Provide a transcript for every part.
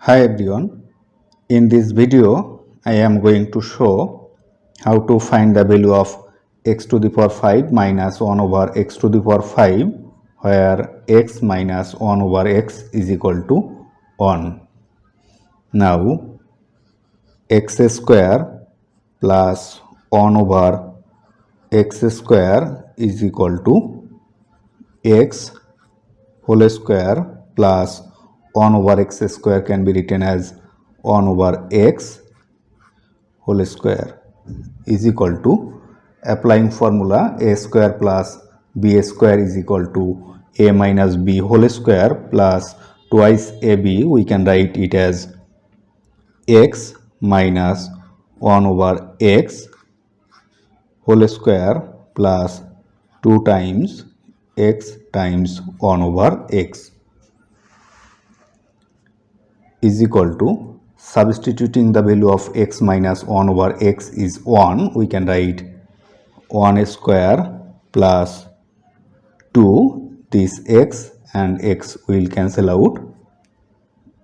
Hi everyone, in this video I am going to show how to find the value of x to the power 5 minus 1 over x to the power 5 where x minus 1 over x is equal to 1. Now x square plus 1 over x square is equal to x whole square plus 1 over x square can be written as 1 over x whole square is equal to applying formula a square plus b square is equal to a minus b whole square plus twice ab. We can write it as x minus 1 over x whole square plus 2 times x times 1 over x is equal to, substituting the value of x minus 1 over x is 1, we can write 1 square plus 2, this x and x will cancel out,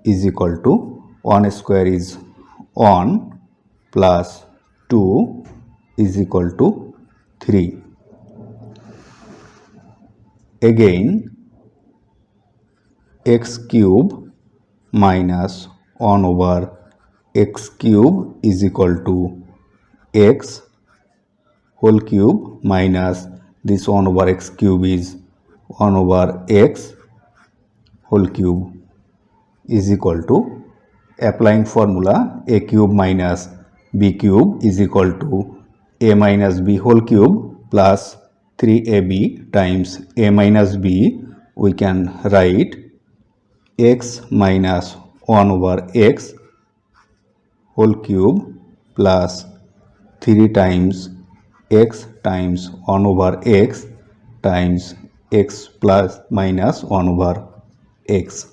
is equal to 1 square is 1 plus 2 is equal to 3. Again x cube minus 1 over x cube is equal to x whole cube minus this 1 over x cube is 1 over x whole cube is equal to, applying formula a cube minus b cube is equal to a minus b whole cube plus 3ab times a minus b. We can write x minus 1 over x whole cube plus 3 times x times 1 over x times x plus minus 1 over x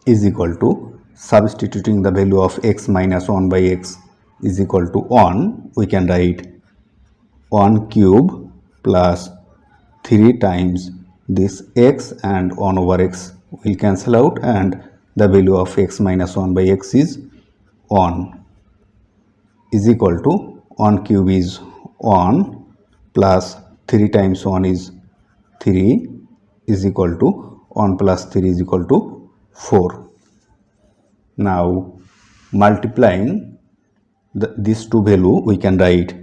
is equal to, substituting the value of x minus 1 by x is equal to 1, we can write 1 cube plus 3 times this x and 1 over x will cancel out and the value of x minus 1 by x is 1 is equal to 1 cube is 1 plus 3 times 1 is 3 is equal to 1 plus 3 is equal to 4. Now multiplying these two value, we can write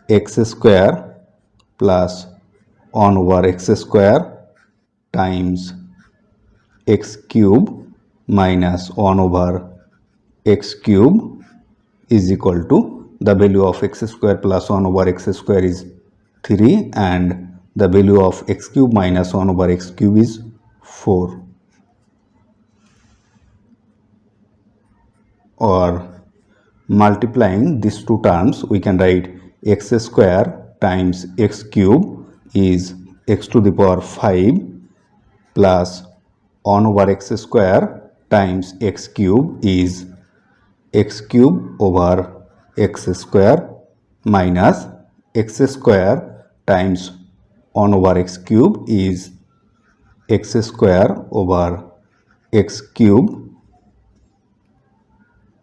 x square plus 1 over x square times x cube minus 1 over x cube is equal to, the value of x square plus 1 over x square is 3 and the value of x cube minus 1 over x cube is 4. Or multiplying these two terms, we can write x square times x cube is x to the power 5 plus 1 over x square times x cube is x cube over x square minus x square times 1 over x cube is x square over x cube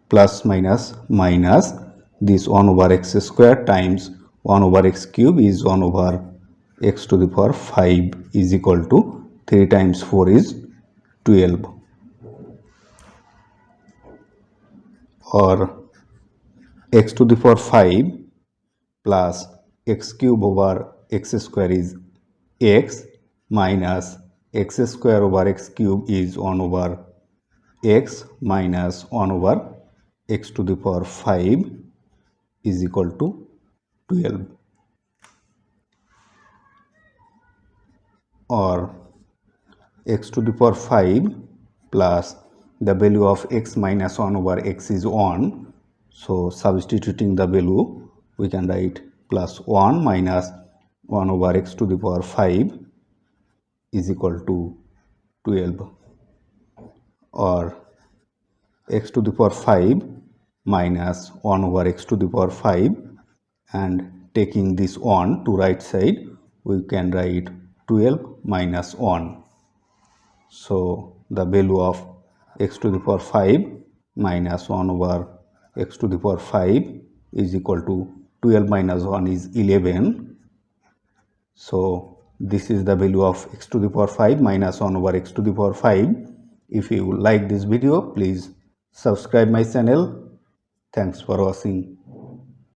plus minus minus this 1 over x square times 1 over x cube is 1 over x to the power 5 is equal to 3 times 4 is 12. Or x to the power 5 plus x cube over x square is x minus x square over x cube is 1 over x minus 1 over x to the power 5 is equal to 12. Or x to the power 5 plus the value of x minus 1 over x is 1. So substituting the value, we can write plus 1 minus 1 over x to the power 5 is equal to 12. Or x to the power 5 minus 1 over x to the power 5 and taking this 1 to right side, we can write 12 minus 1 So the value of x to the power 5 minus 1 over x to the power 5 is equal to 12 minus 1 is 11. So this is the value of x to the power 5 minus 1 over x to the power 5. If you like this video, please subscribe my channel. Thanks for watching.